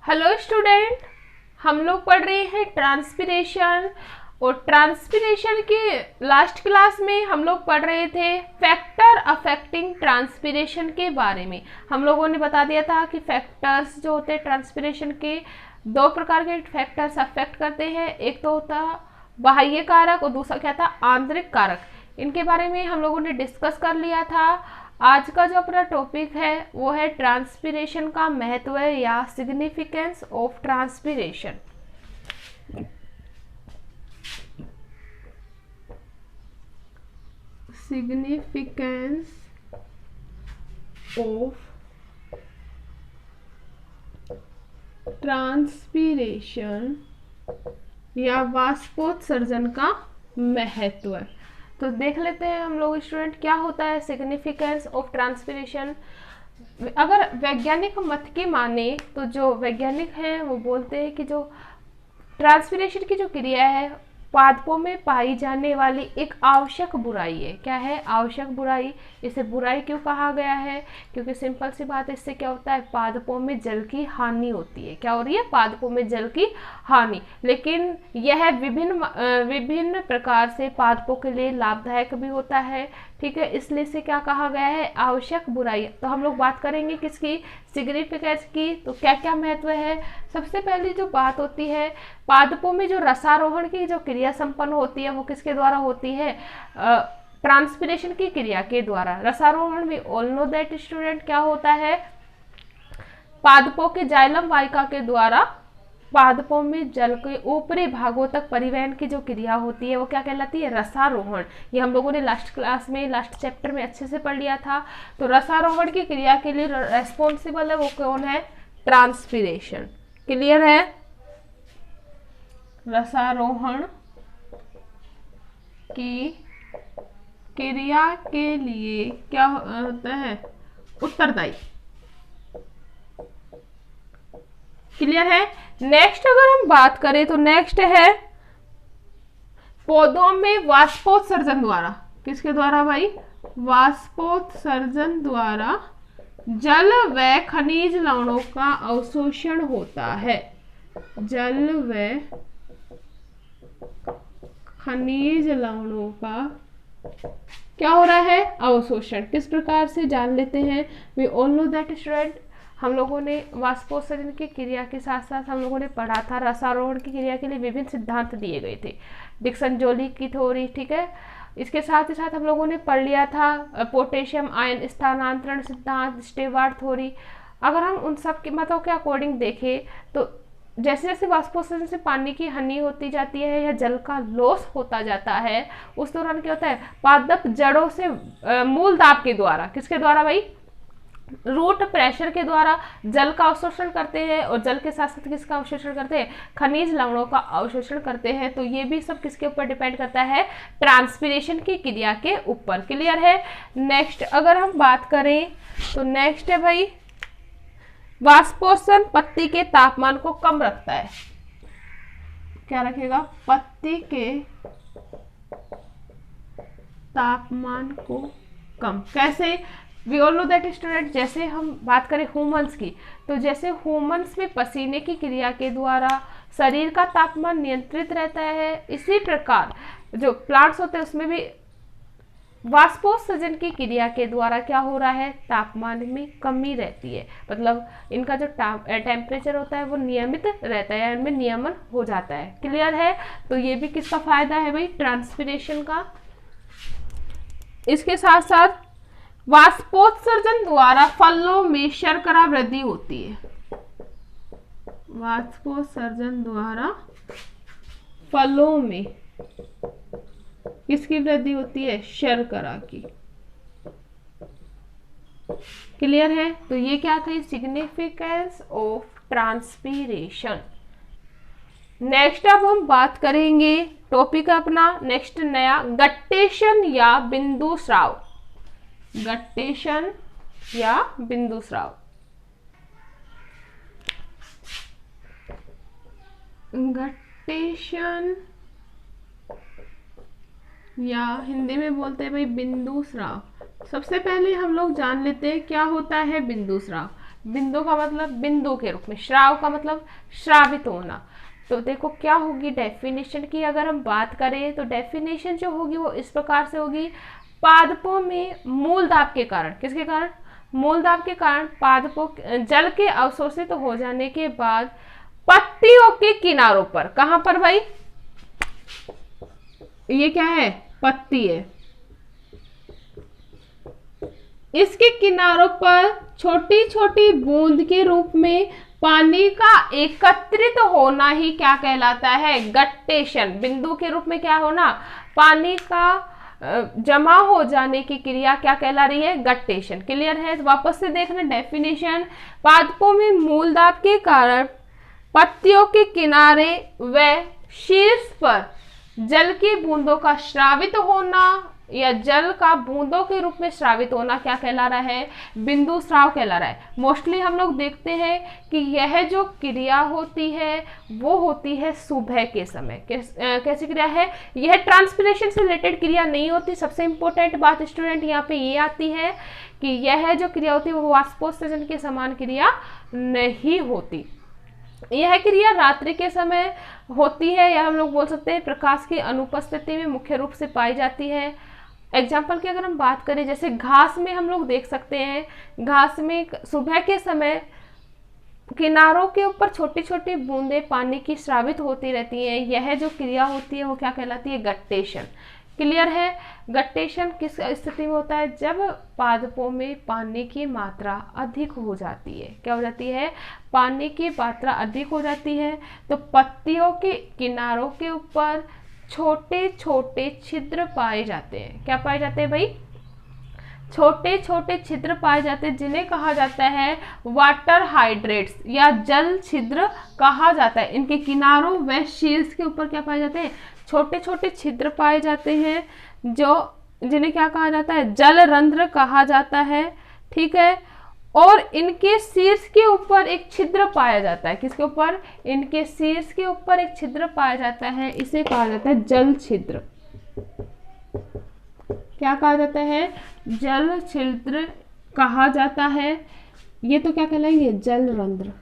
Hello student, हम लोग पढ़ रहे हैं ट्रांसपिरेशन। और ट्रांसपिरेशन के लास्ट क्लास में हम लोग पढ़ रहे थे फैक्टर अफेक्टिंग ट्रांसपिरेशन के बारे में। हम लोगों ने बता दिया था कि फैक्टर्स जो होते हैं ट्रांसपिरेशन के, दो प्रकार के फैक्टर्स अफेक्ट करते हैं। एक तो होता बाह्य कारक और दूसरा क्या था, आंतरिक कारक। इनके बारे में हम लोगों ने डिस्कस कर लिया था। आज का जो अपना टॉपिक है वो है ट्रांसपिरेशन का महत्व या significance of transpiration. Significance of transpiration या वाष्पोत्सर्जन का महत्व। तो देख लेते हैं हम लोग स्टूडेंट, क्या होता है सिग्निफिकेंस ऑफ ट्रांसपिरेशन। अगर वैज्ञानिक मत की माने तो जो वैज्ञानिक हैं वो बोलते हैं कि जो ट्रांसपिरेशन की जो क्रिया है पादपों में पाई जाने वाली एक आवश्यक बुराई है। क्या है? आवश्यक बुराई। इसे बुराई क्यों कहा गया है? क्योंकि सिंपल सी बात है, इससे क्या होता है, पादपों में जल की हानि होती है। क्या हो रही है? पादपों में जल की हानि। लेकिन यह विभिन्न प्रकार से पादपों के लिए लाभदायक भी होता है। ठीक है, इसलिए इसे क्या कहा गया है, आवश्यक बुराई। तो हम लोग बात करेंगे किसकी, सिग्निफिकेंस की। तो क्या क्या महत्व है? सबसे पहली जो बात होती है, पादपों में जो रसारोहण की जो क्रिया संपन्न होती है वो किसके द्वारा होती है, ट्रांसपिरेशन की क्रिया के द्वारा। रसारोहण में ऑल नो दैट स्टूडेंट क्या होता है, पादपों के जाइलम वाहिका के द्वारा पादपों में जल के ऊपरी भागों तक परिवहन की जो क्रिया होती है वो क्या कहलाती है, रसारोहण। ये हम लोगों ने लास्ट क्लास में, लास्ट चैप्टर में अच्छे से पढ़ लिया था। तो रसारोहण की क्रिया के लिए रेस्पॉन्सिबल है वो कौन है, ट्रांसपिरेशन। क्लियर है? रसारोहण की क्रिया के लिए क्या होता है, उत्तरदायी। क्लियर है? नेक्स्ट अगर हम बात करें तो नेक्स्ट है पौधों में वाष्पोत्सर्जन द्वारा। किसके द्वारा भाई? वाष्पोत्सर्जन द्वारा जल व खनिज लवणों का अवशोषण होता है। जल व खनिज लवणों का क्या हो रहा है, अवशोषण। किस प्रकार से जान लेते हैं, we all know that student. हम लोगों ने वाष्पोत्सर्जन की क्रिया के साथ साथ हम लोगों ने पढ़ा था रसारोहण की क्रिया के लिए विभिन्न सिद्धांत दिए गए थे, डिक्सन जोली की थ्योरी। ठीक है, इसके साथ ही साथ हम लोगों ने पढ़ लिया था पोटेशियम आयन स्थानांतरण सिद्धांत, स्टेवार्ट थ्योरी। अगर हम उन सब के मतों के अकॉर्डिंग देखें तो जैसे जैसे वाष्पोत्सर्जन से पानी की हानि होती जाती है या जल का लॉस होता जाता है, उस दौरान क्या होता है, पादप जड़ों से मूल दाब के द्वारा, किसके द्वारा भाई, रूट प्रेशर के द्वारा जल का अवशोषण करते हैं। और जल के साथ साथ किसका अवशोषण करते हैं, खनिज लवणों का अवशोषण करते हैं। तो ये भी सब किसके ऊपर डिपेंड करता है, ट्रांसपिरेशन की क्रिया के ऊपर। क्लियर है? नेक्स्ट अगर हम बात करें तो नेक्स्ट है भाई, वाष्पोत्सर्जन पत्ती के तापमान को कम रखता है। क्या रखेगा, पत्ती के तापमान को कम। कैसे? We all know that student, जैसे हम बात करें ह्यूमंस की, तो जैसे ह्यूमंस में पसीने की क्रिया के द्वारा शरीर का तापमान नियंत्रित रहता है, इसी प्रकार जो प्लांट्स होते हैं उसमें भी वाष्पोत्सर्जन की क्रिया के द्वारा क्या हो रहा है, तापमान में कमी रहती है। मतलब इनका जो टेम्परेचर होता है वो नियमित रहता है, इनमें नियमन हो जाता है। क्लियर है? तो ये भी किसका फायदा है भाई, ट्रांसपिरेशन का। इसके साथ साथ वाष्पोत्सर्जन द्वारा फलों में शर्करा वृद्धि होती है। वाष्पोत्सर्जन द्वारा फलों में किसकी वृद्धि होती है, शर्करा की। क्लियर है? तो ये क्या था, सिग्निफिकेंस ऑफ ट्रांसपिरेशन। नेक्स्ट अब हम बात करेंगे टॉपिक अपना नेक्स्ट नया, गट्टेशन या बिंदु स्राव। गट्टेशन या बिंदु स्राव। गट्टेशन या हिंदी में बोलते हैं भाई बिंदु स्राव। सबसे पहले हम लोग जान लेते हैं क्या होता है बिंदु स्राव। बिंदु का मतलब बिंदु के रूप में, श्राव का मतलब श्रावित होना। तो देखो क्या होगी डेफिनेशन की अगर हम बात करें तो डेफिनेशन जो होगी वो इस प्रकार से होगी, पादपों में मूल दाब के कारण, किसके कारण, मूल दाब के कारण पादपों जल के अवशोषित हो जाने के बाद पत्तियों के किनारों पर, कहां पर भाई, ये क्या है, पत्ती है, इसके किनारों पर छोटी छोटी बूंद के रूप में पानी का एकत्रित होना ही क्या कहलाता है, गट्टेशन। बिंदु के रूप में क्या होना, पानी का जमा हो जाने की क्रिया क्या कहला रही है, गट्टेशन। क्लियर है। तो वापस से देखना डेफिनेशन, पादपों में मूल दाब के कारण पत्तियों के किनारे व शीर्ष पर जल की बूंदों का श्रावित होना या जल का बूंदों के रूप में श्रावित होना क्या कहला रहा है, बिंदु स्राव कहला रहा है। मोस्टली हम लोग देखते हैं कि यह जो क्रिया होती है वो होती है सुबह के समय। कैसी क्रिया है, यह ट्रांसपिरेशन से रिलेटेड क्रिया नहीं होती। सबसे इंपॉर्टेंट बात स्टूडेंट यहाँ पे ये आती है कि यह जो क्रिया होती है वो वाष्पोत्सर्जन के समान क्रिया नहीं होती। यह क्रिया रात्रि के समय होती है, या हम लोग बोल सकते हैं प्रकाश की अनुपस्थिति में मुख्य रूप से पाई जाती है। एग्जाम्पल की अगर हम बात करें, जैसे घास में हम लोग देख सकते हैं, घास में सुबह के समय किनारों के ऊपर छोटी छोटी बूंदें पानी की श्रावित होती रहती हैं। यह जो क्रिया होती है वो क्या कहलाती है, गट्टेशन। क्लियर है। गट्टेशन किस स्थिति में होता है, जब पादपों में पानी की मात्रा अधिक हो जाती है। क्या हो जाती है, पानी की मात्रा अधिक हो जाती है तो पत्तियों के किनारों के ऊपर छोटे छोटे छिद्र पाए जाते हैं। क्या पाए जाते हैं भाई, छोटे छोटे छिद्र पाए जाते हैं, जिन्हें कहा जाता है वाटर हाइड्रेट्स या जल छिद्र कहा जाता है। इनके किनारों व शीर्ष के ऊपर क्या पाए जाते हैं, छोटे छोटे छिद्र पाए जाते हैं, जो जिन्हें क्या कहा जाता है, जल रंध्र कहा जाता है। ठीक है। और इनके शीर्ष के ऊपर एक छिद्र पाया जाता है। किसके ऊपर, इनके शीर्ष के ऊपर एक छिद्र पाया जाता है, इसे कहा जाता है जल छिद्र। क्या कहा जाता है, जल छिद्र कहा जाता है। ये तो क्या कहलाएंगे, जल रंध्र।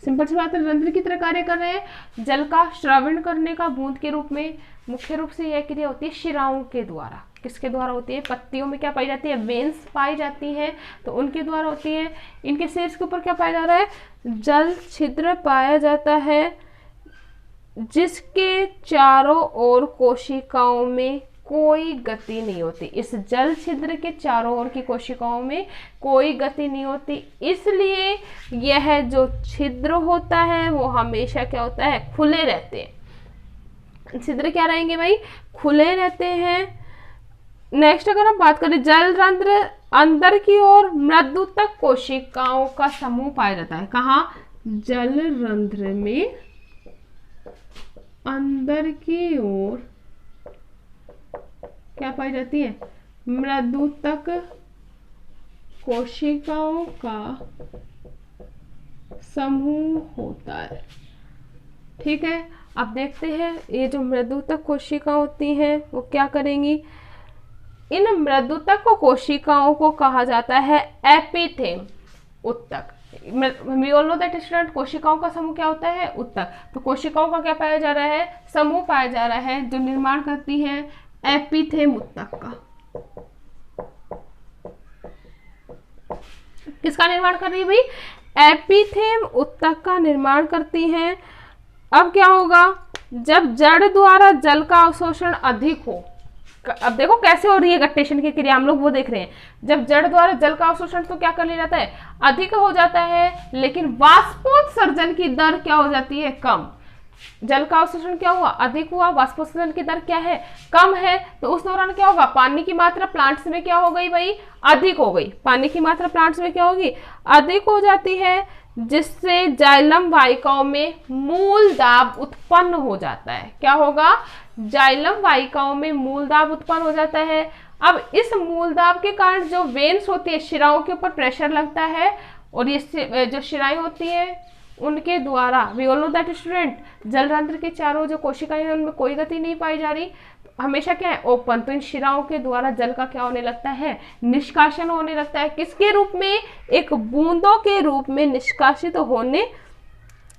सिंपल सी बात है, रंध्र की तरह कार्य कर रहे हैं। जल का श्रवण करने का बूंद के रूप में मुख्य रूप से यह क्रिया होती है शिराओं के द्वारा। किसके द्वारा होती है, पत्तियों में क्या पाई जाती है, वेन्स पाई जाती है, तो उनके द्वारा होती है। इनके शीर्ष के ऊपर क्या पाया जा रहा है, जल छिद्र पाया जाता है, जिसके चारों ओर कोशिकाओं में कोई गति नहीं होती। इस जल छिद्र के चारों ओर की कोशिकाओं में कोई गति नहीं होती, इसलिए यह जो छिद्र होता है वो हमेशा क्या होता है, खुले रहते हैं। छिद्र क्या रहेंगे भाई, खुले रहते हैं। नेक्स्ट अगर हम बात करें, जल रंध्र अंदर की ओर मृदुतक कोशिकाओं का समूह पाया जाता है। कहाँ, जल रंध्र में अंदर की ओर क्या पाई जाती है, मृदुतक कोशिकाओं का समूह होता है। ठीक है। अब देखते हैं ये जो मृदुतक कोशिका होती हैं वो क्या करेंगी। इन मृदुतक कोशिकाओं को कहा जाता है एपिथेम, उत्तक। We all know that student, कोशिकाओं का समूह क्या होता है, उत्तक। तो कोशिकाओं का क्या पाया जा रहा है, समूह पाया जा रहा है, जो निर्माण करती है एपिथेम उत्तक का। किसका निर्माण कर रही है भाई, एपिथेम उत्तक का निर्माण करती हैं। अब क्या होगा, जब जड़ द्वारा जल का अवशोषण अधिक हो, अब देखो कैसे हो रही है गट्टेशन की क्रिया, हम लोग वो देख रहे हैं। जब जड़ द्वारा जल का अवशोषण तो क्या कर लिया जाता है, अधिक हो जाता है, लेकिन वाष्पोत्सर्जन की दर क्या हो जाती है, कम। जल का अवशोषण क्या हुआ, अधिक हुआ, वाष्पोत्सर्जन की दर क्या है, कम है। तो उस दौरान क्या होगा, पानी की मात्रा प्लांट्स में क्या हो गई भाई, अधिक हो गई। पानी की मात्रा प्लांट्स में क्या होगी, अधिक हो जाती है, जिससे जाइलम वाहिकाओं में मूल दाब उत्पन्न हो जाता है। क्या होगा, जाइलम वाहिकाओं में मूल दाब उत्पन्न हो जाता है। अब इस मूल दाब के कारण जो वेन्स होती है, शिराओं के ऊपर प्रेशर लगता है, और ये जो शिराएं होती है उनके द्वारा, we all know that student, जल रंध्र के चारों जो कोशिकाएं हैं उनमें कोई गति नहीं पाई जा रही, हमेशा क्या है, ओपन। तो इन शिराओं के द्वारा जल का क्या होने लगता है, निष्कासन होने लगता है। किसके रूप में, एक बूंदों के रूप में निष्कासित होने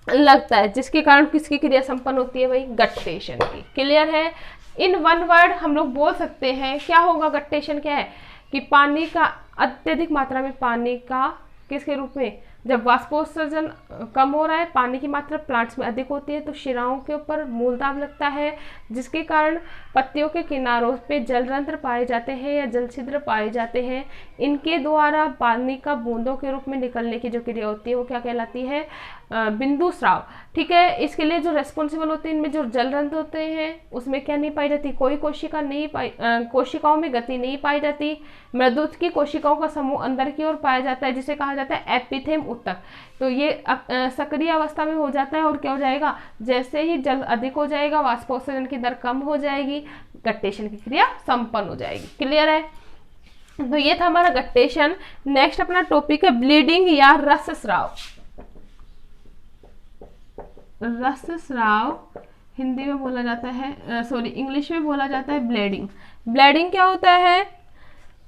लगता है, जिसके कारण किसकी क्रिया संपन्न होती है भाई, गट्टेशन की। क्लियर है। इन वन वर्ड हम लोग बोल सकते हैं क्या होगा, गट्टेशन क्या है कि पानी का अत्यधिक मात्रा में, पानी का किसके रूप में, जब वाष्पोत्सर्जन कम हो रहा है, पानी की मात्रा प्लांट्स में अधिक होती है, तो शिराओं के ऊपर मूल दाब लगता है, जिसके कारण पत्तियों के किनारों पे जलरंध्र पाए जाते हैं या जल छिद्र पाए जाते हैं। इनके द्वारा पानी का बूंदों के रूप में निकलने की जो क्रिया होती है वो क्या कहलाती है, बिंदु स्राव। ठीक है। इसके लिए जो रेस्पॉन्सिबल होते हैं, इनमें जो जलरंध्र होते हैं उसमें क्या नहीं पाई जाती, कोई कोशिका नहीं पाई, कोशिकाओं में गति नहीं पाई जाती। मृदुत की कोशिकाओं का समूह अंदर की ओर पाया जाता है, जिसे कहा जाता है एपिथेम ऊतक। तो ये सक्रिय अवस्था में हो जाता है और क्या हो जाएगा, जैसे ही जल अधिक हो जाएगा, वाष्पोत्सर्जन की दर कम हो जाएगी, गट्टेशन की क्रिया संपन्न हो जाएगी। क्लियर है। तो ये था हमारा गट्टेशन। नेक्स्ट अपना टॉपिक है ब्लीडिंग या रसस्राव। रसस्राव हिंदी में बोला जाता है, सॉरी इंग्लिश में बोला जाता है ब्लीडिंग। ब्लीडिंग क्या होता है,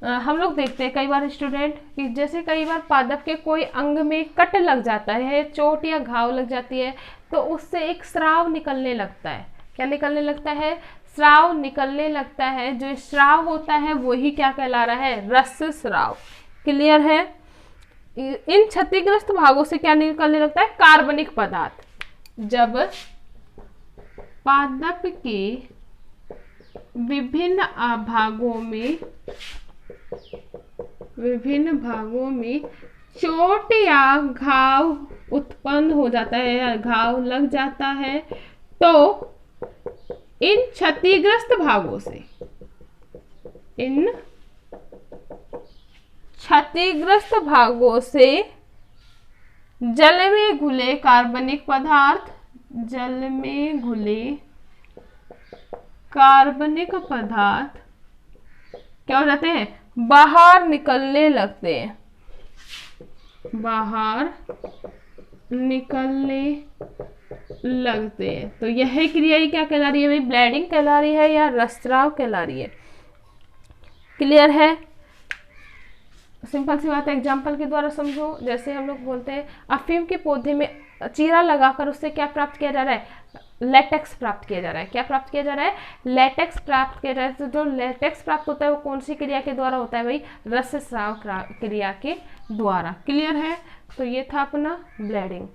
हम लोग देखते हैं कई बार स्टूडेंट कि जैसे कई बार पादप के कोई अंग में कट लग जाता है, चोट या घाव लग जाती है, तो उससे एक स्राव निकलने लगता है। क्या निकलने लगता है, स्राव निकलने लगता है। जो स्राव होता है वही क्या कहला रहा है, रसस्राव। क्लियर है। इन क्षतिग्रस्त भागों से क्या निकलने लगता है, कार्बनिक पदार्थ। जब पादप के विभिन्न भागों में चोट या घाव उत्पन्न हो जाता है या घाव लग जाता है, तो इन क्षतिग्रस्त भागों से जल में घुले कार्बनिक पदार्थ, क्या हो जाते हैं, बाहर निकलने लगते हैं, तो यह क्रिया ही क्या कहला रही है भाई, ब्लीडिंग कहला रही है या रसस्राव कहला रही है। क्लियर है। सिंपल सी बात है, एग्जाम्पल के द्वारा समझो। जैसे हम लोग बोलते हैं अफीम के पौधे में चीरा लगाकर उससे क्या प्राप्त किया जा रहा है, लेटेक्स प्राप्त किया जा रहा है। क्या प्राप्त किया जा रहा है, लेटेक्स प्राप्त किया जा रहा है। तो जो लेटेक्स प्राप्त होता है वो कौन सी क्रिया के द्वारा होता है भाई, रसस्राव क्रिया के द्वारा। क्लियर है। तो ये था अपना ब्लीडिंग।